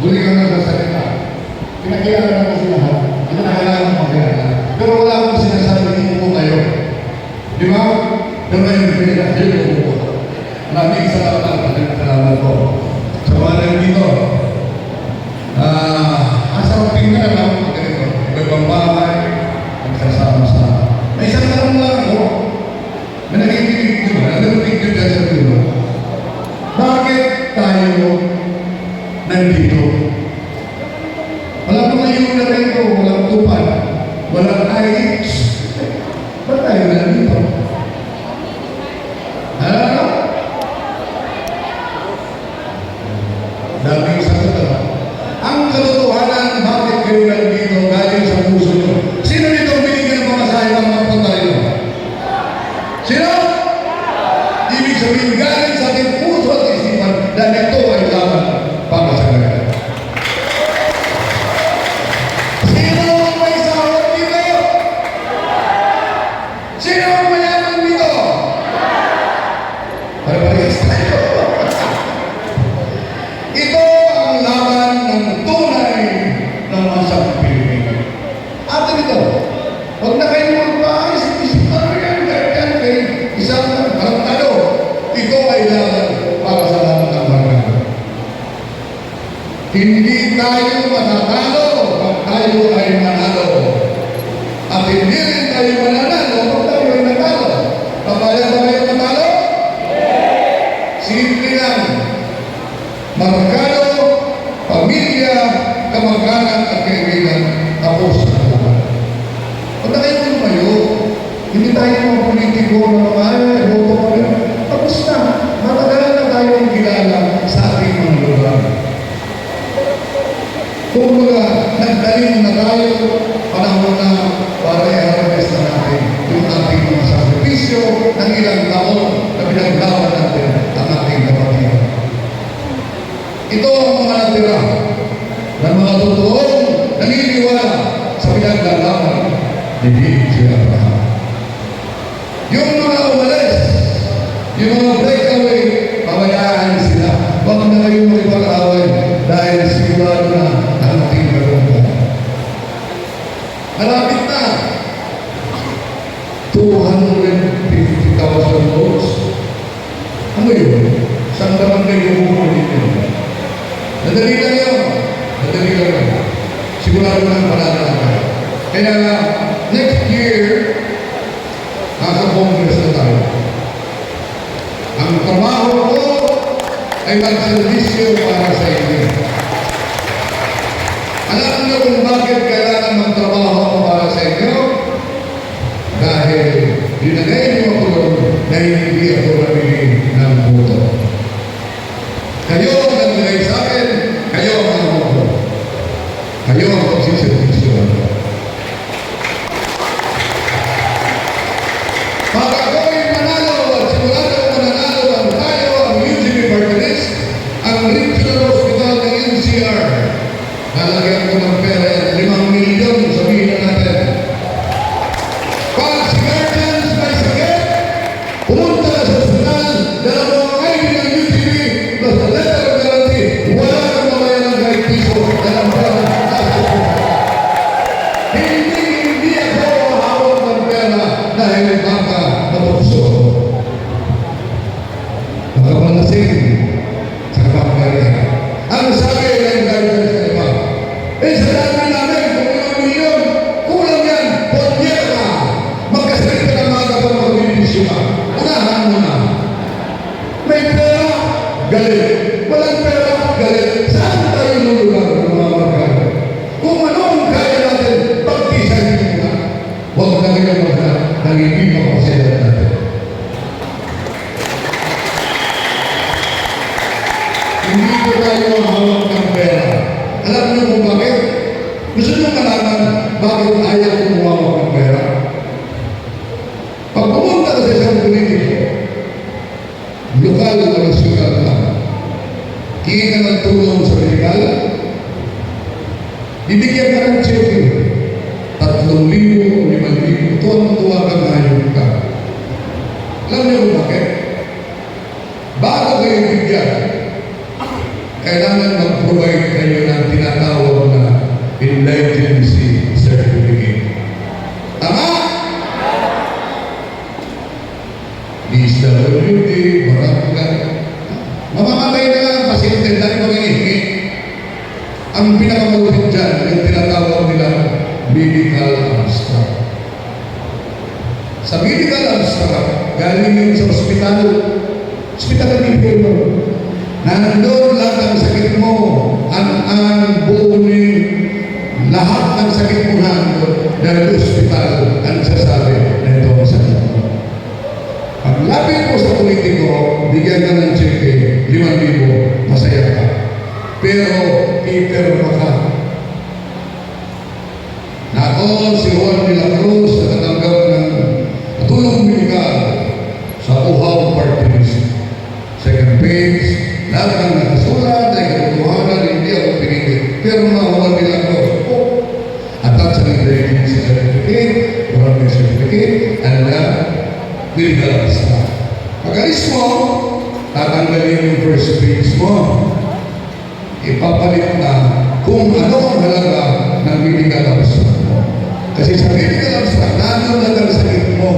Huli ka na sa salita. Pinakilala ko sila lahat. Hindi na kailangan mo makilala. Pero wala akong sinasabi hindi po kayo. Di ba? Pero ngayon, pinakilala ko po. Maraming salamat po. Sa mga nandito, asarapin ka na lang mga ganito. Ibang bahay, nagsasama-sama. May isang tanong lang ako. May nakikinig ko ba? Narinig ko dyan sa dulo. Bakit tayo nandito? Walang mga yung na rin ko, walang tupad, walang IH. Ba't tayo nandito? Daming sagot. Ang katotohanan, bakit kayo nandito galing sa puso nyo? Sino nito binigyan ng pamasahe ng mga punta nyo? Sino? Ibig sabihin, galing sa ating puso at isipan dahil ito ay laban para sa kanila. Sino ang may sahod dito? Sino ang mayaman dito? Pare-parehas tayo. Ito ang laban ng tunay ng masang Pilipino. Atin ito, huwag na kayo magpaayos-isip ano yan, kahit kay isang karantado. Ito ay laban para sa lahat ng barangay. Hindi tayo matatalo pag tayo ay manalo. At hindi rin tayo mananalo pag tayo ay natalo. Papayag ba kayo matalo? Simple lang. Markado, pamilya, kamag-anak at kaibigan, tapos na naman. Huwag na kayo lumayo. Hindi tayo mga politiko na mga boto ko rin. Tapos na. Matagalan na tayo ang kilala sa ating mga lugar. Kung mga nagdaling na tayo, panahon na para i-harvest na natin yung ating mga sakripisyo ng ilang taon na pinaglawan natin ang ating kapatid. Ito ang mga natira ng mga totoong naniniwala sa pinaglalaman ni Abraham. Yung mga umalis, yung mga breakaway, pabayaan sila. Huwag na kayong makipag-away dahil sigurado na ang ating maganda. Malapit na 250,000 votes. Ano yun? Saan naman kayo bumulit yun? Nadali lang yun. Nadali lang yun. Sigurado na panalo natin. Kaya next year, nasa Congress na tayo. Ang trabaho ko ay magservisyo para sa inyo. Alam niyo kung bakit kailangan magtrabaho ako para sa inyo? Dahil dinagay niyo ako doon na hindi ako namili ng boto. Kayo ang naglagay sa akin, kayo ang ako. Kayo ang pagsiservisyo. Pag ako'y manalo at sigurado mananalo ang tayo, ang UGB Party List, ang Regional Hospital ng NCR, nalagyan ko ng pera 5 milyon, sabihin na natin. Pag si guardians may sakit, pumunta na sa hospital, dala mo ang ID ng UGB, plus the letter of guarantee, wala kang mamayan ng kahit piso, dalang pera sa hospital. Hindi ako mahawak ng pera dahil baka mapukso. Baka manasing sa kapagkarihan. Ang sabi ng guardians sa iba, sa dami namin, kung 5 milyon, kulang yan, podya ka. Magkasakit ka na mga kapag mag-benepisyo ka. Unahan mo na. May pera, galit. Walang pera, galit. Saan tayo lulugar ng mga markado? Kung ano ang kaya natin, pagtisan nyo na. Huwag na kayo maghanap ng hindi makapasayan natin. Hindi ko tayo mahawak ng pera. Alam niyo kung bakit? Gusto niyo malaman bakit ayaw ko mahawak ng pera? Pag pumunta ka sa isang politiko, lokal o nasyonal na, hingi ka ng tulong sa medical, bibigyan ka ng cheque, 3,000 o 5,000, tuwang-tuwa ka ngayon ka. Alam niyo kung bakit? Bago kayo bigyan, kailangan mag-provide kayo ng Ang pinakamalupit dyan, yung tinatawag nilang medical abstract. Sa medical abstract, galing yun sa ospital. Ospital ng impyerno. Nandun lahat ang sakit mo. Ang buunin, lahat ng sakit mo nandun. Dahil ospital ang sasabi na ito ang sakit mo. Pag lapit mo sa politiko, bigyan ka ng cheque, 5,000, masaya ka. Pero, ipirma ka. Nako, si Juan de la Cruz nakatanggap ng tulong medikal sa Uhaw Party List. Second page, lahat ng nakasulat ay katotohanan, hindi ako pinigil. Pirma Juan de la Cruz. Attach ang diabetes certificate, Juan certificate, and medical abstract. Pag-alis mo, tatanggalin yung first page mo. Ipapalit na kung ano ang halaga ng medical abstract mo. Kasi sa medical abstract, nandun lang ang sakit mo.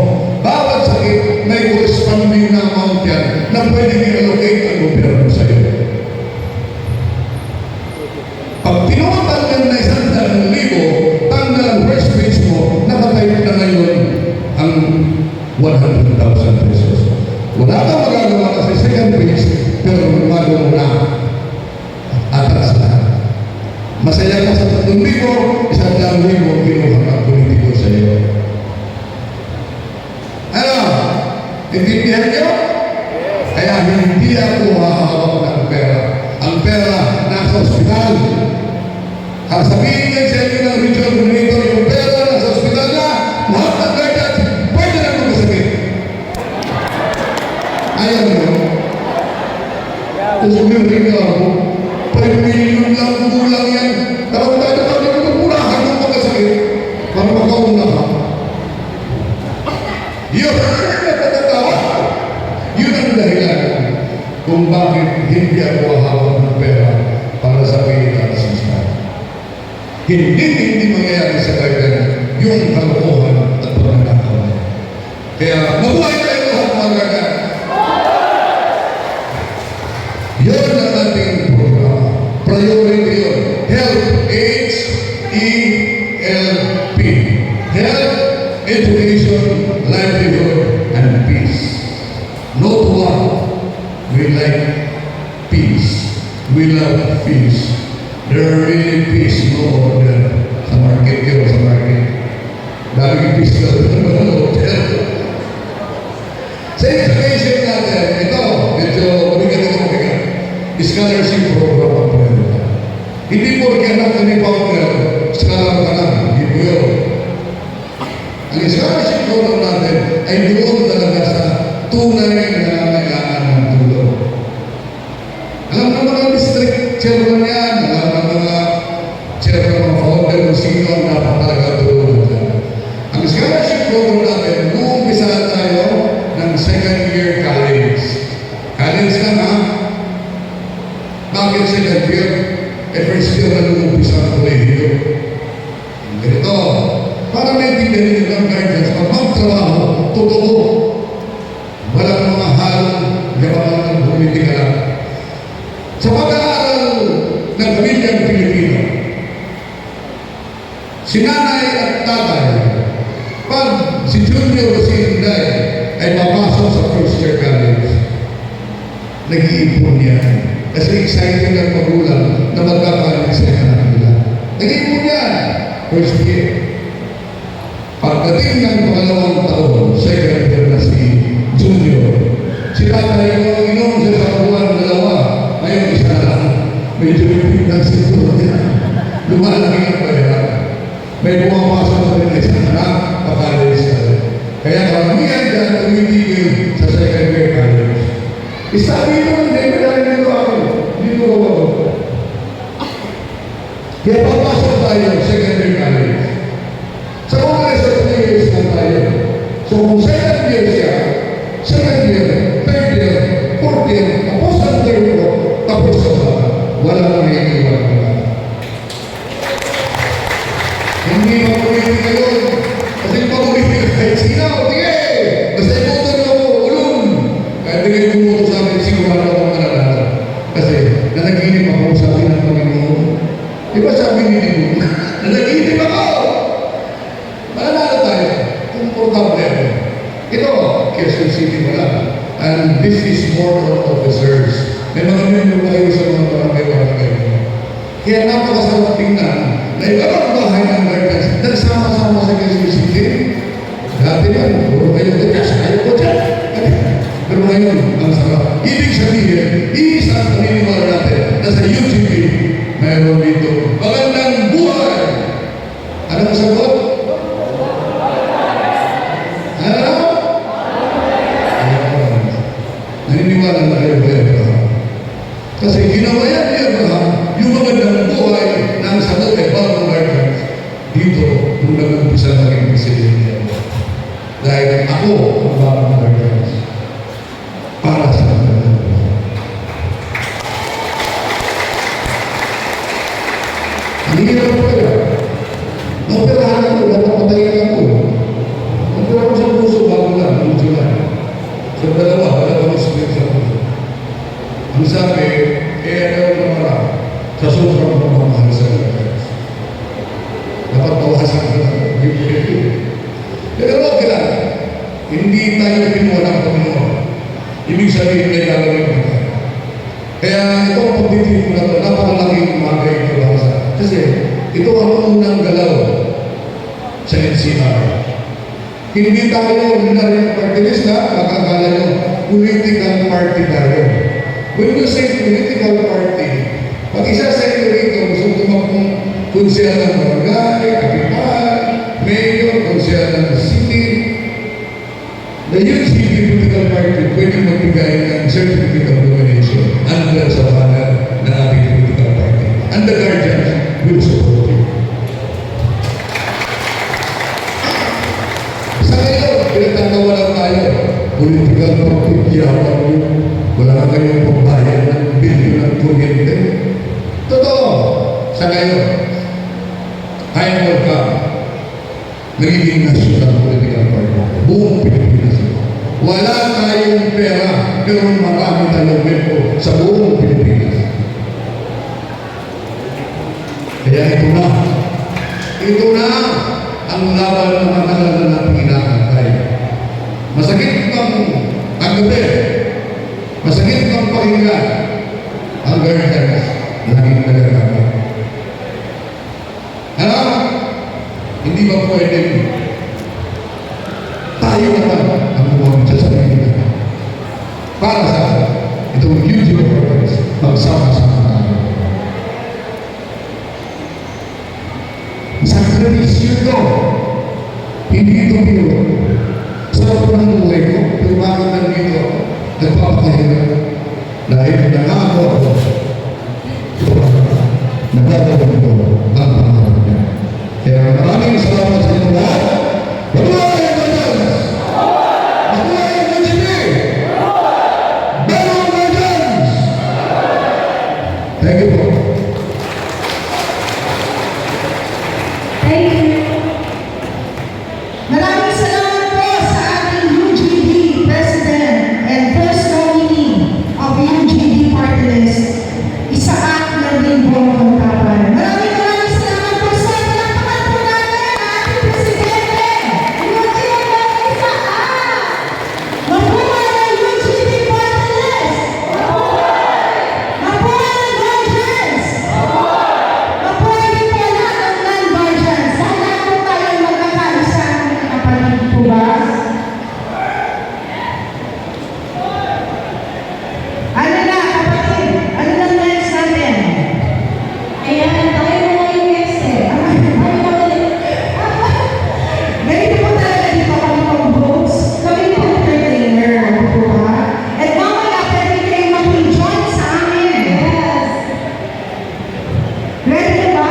Bawat sakit, may corresponding na amount yan na pwede i-allocate ang gobyerno sa iyo. Pag tinutanggal na 100,000, tanggal ang first page mo, nakatayo na ngayon ang 100,000 pesos. Wala kang magagawa kasi second page, pero lumago mo na. Atras na. Masaya ka sa 3,000, 100,000 kinuha ka politiko sa iyo. Ano? Intindihan niyo? Kaya hindi ako hahawak ng pera. Ang pera nasa ospital. Sabihin niya sa inyo ng regional coordinator, yung pera nasa ospital na, lahat ng guardians, pwede na magkasakit. Ayaw mo. Kung sumirin ka ako, 5 million lang kulang yan. Tarang tayo na kami kumulahan ng magkasakit para makauna ka. Yun ang dahilan kung bakit hindi ako hawak ng pera para sa medical assistance. Hindi mangyayari sa kanya yung kalokohan at pagkakataon. Kaya mabuhay tayo lahat mga gaga. Yun ang ating programa. Priority yun. Health, H-E-L-P. Health, education, livelihood, and peace. Not one. We like peace. We love peace. There are really peace, no order. Sa market yun, sa market. Daming peace ka doon ng hotel. Sa education natin, ito, medyo mabigat. Scholarship program ang pwede. Hindi po anak ka ni Pauper, scholar ka lang, hindi po yun. Ang scholarship program natin ay doon talaga sa tunay na kailangan ng tulong. Alam na mga district chairman yan, alam na mga chairman ng founder kung sino ang dapat talaga tulong natin. Ang scholarship program natin, umpisa tayo ng second year college. College lang ha? Bakit second year? First year na lumupisa ang kolehiyo. Ganito, para may tingnan nyo ng guidance, pag magtrabaho, totoo. Walang mga halong gawain ng politika lang. Sa pag-aaral ng pamilyang Pilipino, si nanay at tatay, pag si Junior o si Inday ay papasok sa first year college, nag-iipon yan. Kasi excited ang magulang na magkakalit sa anak nila. Nag-iipon yan. First year. Pagdating ng pangalawang taon, second year na si Junior, si tatay ko, inom siya sa buwan, dalawa. Ngayon, isa na lang. Medyo bibig ng siguro niya. Lumalaki ang pera. May pumapasok sa rin isa na pakalis na rin. Kaya karamihan dyan tumitigil sa second year college. Isabi mo, hindi mo dahil dito ako. Dito ako. Kaya papasok tayo second year college. Sa Congress of 3 years na tayo. So kung second year siya, second year, third year, fourth year, tapos ang third ko, tapos sa bata. Walang naiiwan ko lang. Hindi mapolitika yun. Kasi mapolitika kahit sino. Sige! Basta ikuto nyo ako, ulong. Kahit bigay kumuto sa akin, sigurado akong mananalo. Kasi nanaginip ako sa akin ng Panginoon. ba sabi ni Dino? Nag-iitip ako! Mananalo tayo. Komportable ako. Ito, Quezon City wala. And this is more on officers. May mga member kayo sa mga barangay. Kaya napakasarap tingnan na ibang bahay ng guardians nagsama-sama sa Quezon City. Dati yan, puro kayo kasi ayaw ko dyan. Pero ngayon, ang sarap. Ibig sabihin, isang paniniwala natin na sa UGP, mayroon dito magandang buhay. Ano ang sagot? Ano? Naniniwala na kayo ba Abraham? Kasi ginawa yan ni Abraham, yung magandang buhay ng sagot ay bagong guardians. Dito, kung nag-umpisa naging presidente. Dahil ako ang bagong guardians. Para sa magandang buhay. Ang hirap ko kaya. Operahan ako, napapatayin ako. Opera ko sa puso bago lang, noong July. Sa dalawa, wala ko split sa puso. Ang sabi, ayaw na marami sa sobrang pagmamahal sa guardians. Dapat bawasan ko lang. Pero okay lang. Hindi tayo pinuha ng Panginoon. Ibig sabihin may gagawin mo tayo. Kaya itong pagtitrip na ito, napakalaking umaga ito basa. Kasi ito ang unang galaw sa NCR. Hindi tayo ordinary party list na makakala nyo, political party tayo. When you say political party, pag isa sa inyo rito, gusto tumakbong konsehal ng barangay, kapital, mayor, konsehal ng city, the UGP political party pwede magbigay ng certificate of nomination under sa banner ng ating political party. And the guardians will support you. Sa ngayon, pinagtatawalan tayo, political party, yaman yun. Wala ka kayong pagbayad ng bilyon ng kuryente. Totoo, sa ngayon, I welcome nagiging national political party. Buong Pilipinas. Wala tayong pera, pero marami tayong member sa buong Pilipinas. Kaya ito na ang laban na matagal na natin inakantay. Masakit bang ang gabi? Masakit bang pakinggan? Ang guardians, laging nagagawa. Ano? Hindi ba pwedeng tayo naman ang buwan sa sarili natin? Para sa itong huge purpose, magsama-sama tayo. Sakripisyo ito. Hindi ito pino. Sarap ng buhay ko, pero bakit nandito ako? Nagpapakahirap. Dahil nangako ako. Nagagawin ko ang pangarap niya. Kaya maraming salamat sa inyo lahat. Mabuhay ang guardians! Mabuhay ang UGP! Bagong guardians! Thank you po. Thank you. Maraming salamat po sa ating UGB President and First Nominee of UGB Party List, Isaac Nardin Bong Kapan. Maraming salamat po sa pinakaman po natin ang ating Presidente, UGB Isaac. Mabuhay ang UGB Party List! Mabuhay ang guardians! Mabuhay din po lahat ng non-guardians. Dahil lahat po tayo magkakaisa ng kapatid po ba? Ano na kapatid? Ano na next natin? Ayan, tayo mo yung next eh. Ganito po talaga dito kami mag-votes. Kami po entertainer. Ano po ba? At mamaya pwede kayo mag-join sa amin. Yes. Ready na ba?